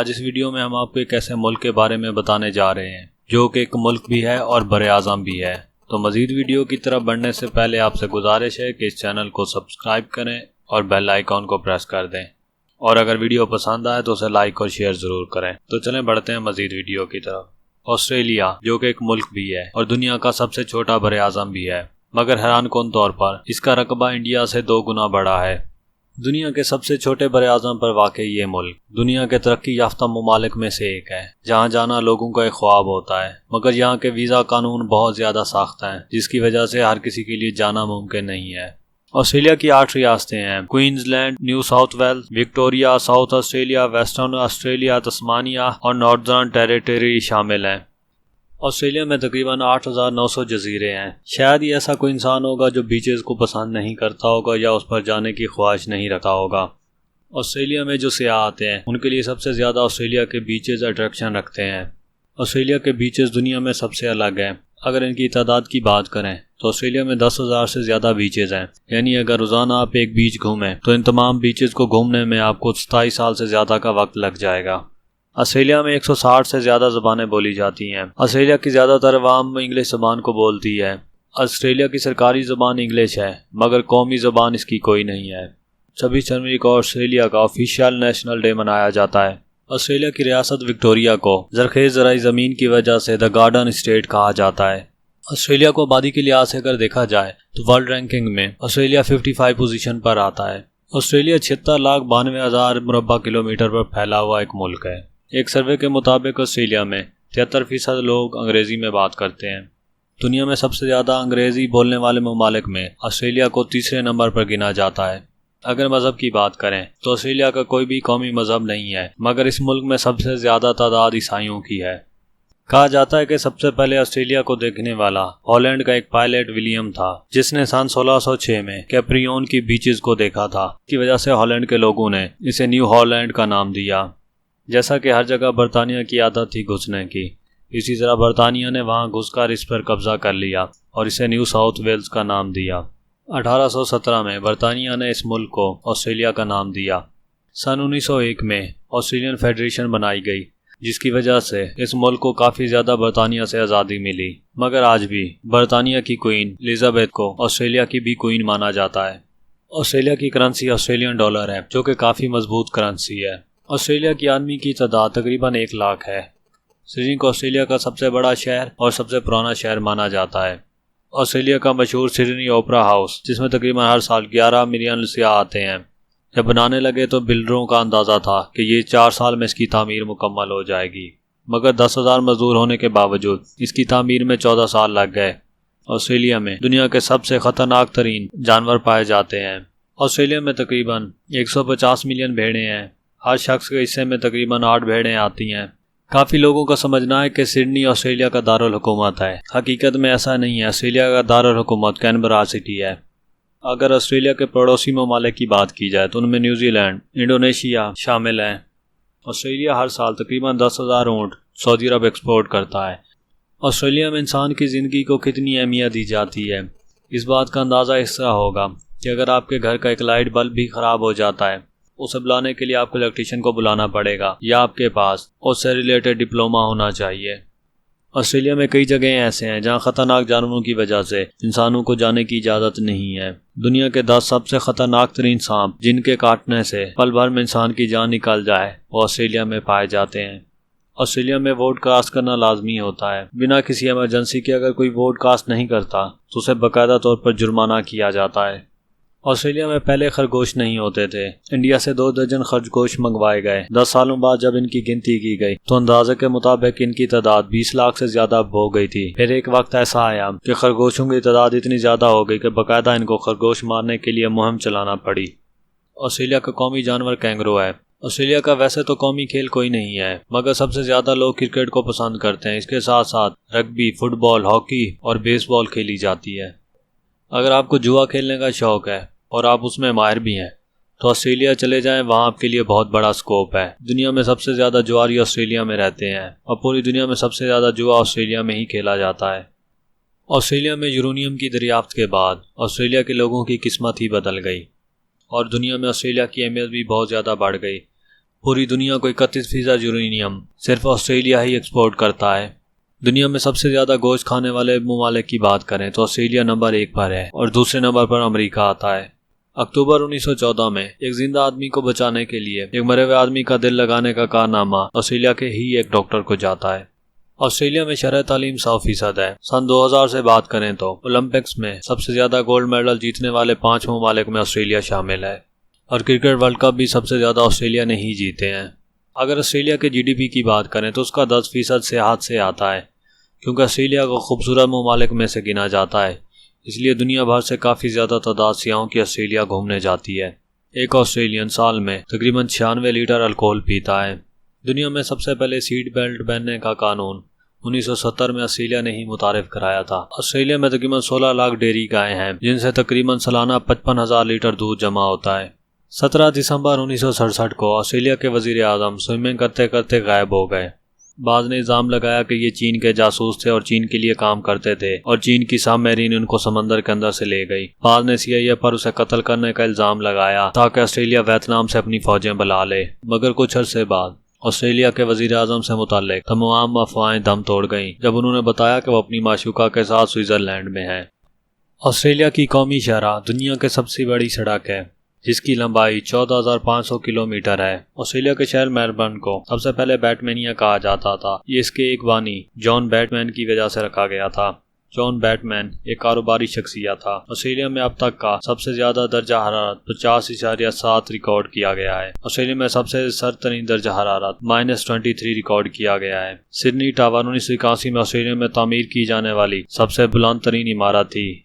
आज इस वीडियो में हम आपको एक ऐसे मुल्क के बारे में बताने जा रहे हैं जो कि एक मुल्क भी है और बरे-आज़म भी है। तो मज़ीद वीडियो की तरफ बढ़ने से पहले आपसे गुजारिश है कि इस चैनल को सब्सक्राइब करें और बेल आइकॉन को प्रेस कर दें, और अगर वीडियो पसंद आए तो उसे लाइक और शेयर ज़रूर करें। तो चलें बढ़ते हैं मज़ीद वीडियो की तरफ। ऑस्ट्रेलिया जो कि एक मुल्क भी है और दुनिया का सबसे छोटा बरे-आज़म भी है, मगर हैरानकुन तौर पर इसका रकबा इंडिया से 2 गुना बड़ा है। दुनिया के सबसे छोटे बरे-आज़म पर वाक़ ये मुल्क दुनिया के तरक्की याफ्ता ममालिक में से एक है, जहाँ जाना लोगों का एक ख्वाब होता है, मगर यहाँ के वीज़ा कानून बहुत ज़्यादा सख्त हैं, जिसकी वजह से हर किसी के लिए जाना मुमकिन नहीं है। ऑस्ट्रेलिया की 8 रियासतें हैं। Queensland, New South Wales, Victoria, South Australia, Western Australia, Tasmania और नॉर्दर्न टेरिटरी शामिल हैं। ऑस्ट्रेलिया में तकरीबन 8,900 जजीरे हैं। शायद ही ऐसा कोई इंसान होगा जो बीचेस को पसंद नहीं करता होगा या उस पर जाने की ख्वाहिश नहीं रखता होगा। ऑस्ट्रेलिया में जो सियाह आते हैं उनके लिए सबसे ज़्यादा ऑस्ट्रेलिया के बीचेस अट्रैक्शन रखते हैं। ऑस्ट्रेलिया के बीचेस दुनिया में सबसे अलग हैं। अगर इनकी तादाद की बात करें तो ऑस्ट्रेलिया में 10,000 से ज़्यादा बीचेस हैं। यानी अगर रोज़ाना आप एक बीच घूमें तो इन तमाम बीचेस को घूमने में आपको 27 साल से ज़्यादा का वक्त लग जाएगा। ऑस्ट्रेलिया में 160 से ज़्यादा ज़बानें बोली जाती हैं। ऑस्ट्रेलिया की ज़्यादातर अवाम इंग्लिश ज़बान को बोलती है। ऑस्ट्रेलिया की सरकारी ज़बान इंग्लिश है, मगर कौमी ज़बान इसकी कोई नहीं है। 26 जनवरी को ऑस्ट्रेलिया का ऑफिशियल नेशनल डे मनाया जाता है। ऑस्ट्रेलिया की रियासत विक्टोरिया को ज़रख़ेज़ ज़राई ज़मीन की वजह से द गार्डन स्टेट कहा जाता है। ऑस्ट्रेलिया को आबादी के लिहाज से अगर देखा जाए तो वर्ल्ड रैंकिंग में ऑस्ट्रेलिया 55 पोजीशन पर आता है। ऑस्ट्रेलिया 76,92,000 मुरब्बा किलोमीटर पर फैला हुआ एक मुल्क है। एक सर्वे के मुताबिक ऑस्ट्रेलिया में 73% लोग अंग्रेज़ी में बात करते हैं। दुनिया में सबसे ज़्यादा अंग्रेज़ी बोलने वाले ममालिक में ऑस्ट्रेलिया को तीसरे नंबर पर गिना जाता है। अगर मज़हब की बात करें तो ऑस्ट्रेलिया का कोई भी कौमी मज़हब नहीं है, मगर इस मुल्क में सबसे ज़्यादा तादाद ईसाइयों की है। कहा जाता है कि सबसे पहले ऑस्ट्रेलिया को देखने वाला हॉलैंड का एक पायलट विलियम था, जिसने सन 1606 में कैप्रियन की बीचेस को देखा था। इसकी वजह से हॉलैंड के लोगों ने इसे न्यू हॉलैंड का नाम दिया। जैसा कि हर जगह बरतानिया की आदत थी घुसने की, इसी तरह बरतानिया ने वहां घुसकर इस पर कब्जा कर लिया और इसे न्यू साउथ वेल्स का नाम दिया। 1817 में बरतानिया ने इस मुल्क को ऑस्ट्रेलिया का नाम दिया। सन 1901 में ऑस्ट्रेलियन फेडरेशन बनाई गई, जिसकी वजह से इस मुल्क को काफ़ी ज़्यादा बरतानिया से आज़ादी मिली, मगर आज भी बरतानिया की क्वीन एलिजाबेथ को ऑस्ट्रेलिया की भी क्वीन माना जाता है। ऑस्ट्रेलिया की करेंसी ऑस्ट्रेलियन डॉलर है, जो कि काफ़ी मजबूत करेंसी है। ऑस्ट्रेलिया की आदमी की तादाद तकरीबन 1 लाख है। सिडनी को ऑस्ट्रेलिया का सबसे बड़ा शहर और सबसे पुराना शहर माना जाता है। ऑस्ट्रेलिया का मशहूर सिडनी ओपरा हाउस, जिसमें तकरीबन हर साल 11 मिलियन सियाह आते हैं। जब बनाने लगे तो बिल्डरों का अंदाज़ा था कि ये 4 साल में इसकी तामीर मुकम्मल हो जाएगी, मगर 10,000 मजदूर होने के बावजूद इसकी तामीर में 14 साल लग गए। ऑस्ट्रेलिया में दुनिया के सबसे ख़तरनाक तरीन जानवर पाए जाते हैं। ऑस्ट्रेलिया में तकरीबन 150 मिलियन भेड़ें हैं। हर शख्स के हिस्से में तकरीबन 8 भेड़ें आती हैं। काफ़ी लोगों का समझना है कि सिडनी ऑस्ट्रेलिया का दारुल हुकूमत है। हकीकत में ऐसा नहीं है। ऑस्ट्रेलिया का दारुल हुकूमत कैनबरा सिटी है। अगर ऑस्ट्रेलिया के पड़ोसी ममालिक की बात की जाए तो उनमें न्यूजीलैंड, इंडोनेशिया शामिल हैं। ऑस्ट्रेलिया हर साल तकरीबन 10,000 ऊँट सऊदी अरब एक्सपोर्ट करता है। ऑस्ट्रेलिया में इंसान की ज़िंदगी को कितनी अहमियत दी जाती है, इस बात का अंदाज़ा इससे होगा कि अगर आपके घर का एक लाइट बल्ब भी ख़राब हो जाता है, उसे बुलाने के लिए आपको इलेक्ट्रीशियन को बुलाना पड़ेगा या आपके पास उससे रिलेटेड डिप्लोमा होना चाहिए। ऑस्ट्रेलिया में कई जगह ऐसे हैं जहां खतरनाक जानवरों की वजह से इंसानों को जाने की इजाज़त नहीं है। दुनिया के 10 सबसे खतरनाक तरीन सांप जिनके काटने से पल भर में इंसान की जान निकल जाए, वो ऑस्ट्रेलिया में पाए जाते हैं। ऑस्ट्रेलिया में वोट कास्ट करना लाजमी होता है। बिना किसी इमरजेंसी के अगर कोई वोट कास्ट नहीं करता तो उसे बाकायदा तौर पर जुर्माना किया जाता है। ऑस्ट्रेलिया में पहले खरगोश नहीं होते थे। इंडिया से 2 दर्जन खरगोश मंगवाए गए। 10 सालों बाद जब इनकी गिनती की गई तो अंदाजे के मुताबिक इनकी तादाद 20 लाख से ज़्यादा हो गई थी। फिर एक वक्त ऐसा आया कि खरगोशों की तादाद इतनी ज़्यादा हो गई कि बाकायदा इनको खरगोश मारने के लिए मुहिम चलाना पड़ी। ऑस्ट्रेलिया का कौमी जानवर कैंगरू है। ऑस्ट्रेलिया का वैसे तो कौमी खेल कोई नहीं है, मगर सबसे ज़्यादा लोग क्रिकेट को पसंद करते हैं। इसके साथ साथ रग्बी, फुटबॉल, हॉकी और बेसबॉल खेली जाती है। अगर आपको जुआ खेलने का शौक़ है और आप उसमें माहिर भी हैं तो ऑस्ट्रेलिया चले जाएं, वहाँ आपके लिए बहुत बड़ा स्कोप है। दुनिया में सबसे ज़्यादा जुआरी ऑस्ट्रेलिया में रहते हैं और पूरी दुनिया में सबसे ज़्यादा जुआ ऑस्ट्रेलिया में ही खेला जाता है। ऑस्ट्रेलिया में यूरेनियम की दरियाफ्त के बाद ऑस्ट्रेलिया के लोगों की किस्मत ही बदल गई और दुनिया में ऑस्ट्रेलिया की अहमियत भी बहुत ज़्यादा बढ़ गई। पूरी दुनिया को 31% यूरेनियम सिर्फ ऑस्ट्रेलिया ही एक्सपोर्ट करता है। दुनिया में सबसे ज़्यादा गोश्त खाने वाले ममालिक की बात करें तो ऑस्ट्रेलिया नंबर 1 पर है और दूसरे नंबर पर अमेरिका आता है। अक्टूबर 1914 में एक जिंदा आदमी को बचाने के लिए एक मरे हुए आदमी का दिल लगाने का कारनामा ऑस्ट्रेलिया के ही एक डॉक्टर को जाता है। ऑस्ट्रेलिया में शरह तालीम 100% है। सन 2000 से बात करें तो ओलंपिक्स में सबसे ज़्यादा गोल्ड मेडल जीतने वाले 5 ममालिक में ऑस्ट्रेलिया शामिल है और क्रिकेट वर्ल्ड कप भी सबसे ज़्यादा ऑस्ट्रेलिया ने ही जीते हैं। अगर ऑस्ट्रेलिया के GDP की बात करें तो उसका 10% सेहत से आता है, क्योंकि ऑस्ट्रेलिया को खूबसूरत ममालिक में से गिना जाता है, इसलिए दुनिया भर से काफ़ी ज़्यादा तादाद सियाहों की ऑस्ट्रेलिया घूमने जाती है। एक ऑस्ट्रेलियन साल में तकरीबन 96 लीटर अल्कोहल पीता है। दुनिया में सबसे पहले सीट बेल्ट पहनने का कानून 1970 में ऑस्ट्रेलिया ने ही मुतारिफ कराया था। ऑस्ट्रेलिया में तकरीबन 16 लाख डेयरी गायें हैं, जिनसे तकरीबन सालाना 55,000 लीटर दूध जमा होता है। 17 दिसंबर 1967 को ऑस्ट्रेलिया के वजीर आज़म स्विमिंग करते करते गायब हो गए। बाद ने इल्ज़ाम लगाया कि ये चीन के जासूस थे और चीन के लिए काम करते थे और चीन की सबमरीन उनको समंदर के अंदर से ले गई। बाद ने CIA पर उसे कत्ल करने का इल्ज़ाम लगाया ताकि ऑस्ट्रेलिया वियतनाम से अपनी फौजें बुला ले। मगर कुछ अरसे बाद ऑस्ट्रेलिया के वजीर आज़म से मुताल्लिक तमाम अफवाहें दम तोड़ गईं जब उन्होंने बताया कि वो अपनी माशूका के साथ स्विट्ज़रलैंड में है। ऑस्ट्रेलिया की कौमी शाहराह दुनिया की सबसे बड़ी सड़क है, जिसकी लंबाई 14,500 किलोमीटर है। ऑस्ट्रेलिया के शहर मेलबर्न को सबसे पहले बैटमैनिया कहा जाता था। ये इसके एक बानी जॉन बैटमैन की वजह से रखा गया था। जॉन बैटमैन एक कारोबारी शख्सियत था। ऑस्ट्रेलिया में अब तक का सबसे ज्यादा दर्जा हरारत 50.7 रिकॉर्ड किया गया है। ऑस्ट्रेलिया में सबसे सर्द तरीन दर्जा हरारत -23 रिकॉर्ड किया गया है। सिडनी टावर 1981 में ऑस्ट्रेलिया में तामीर की जाने वाली सबसे बुलंद तरीन इमारत थी।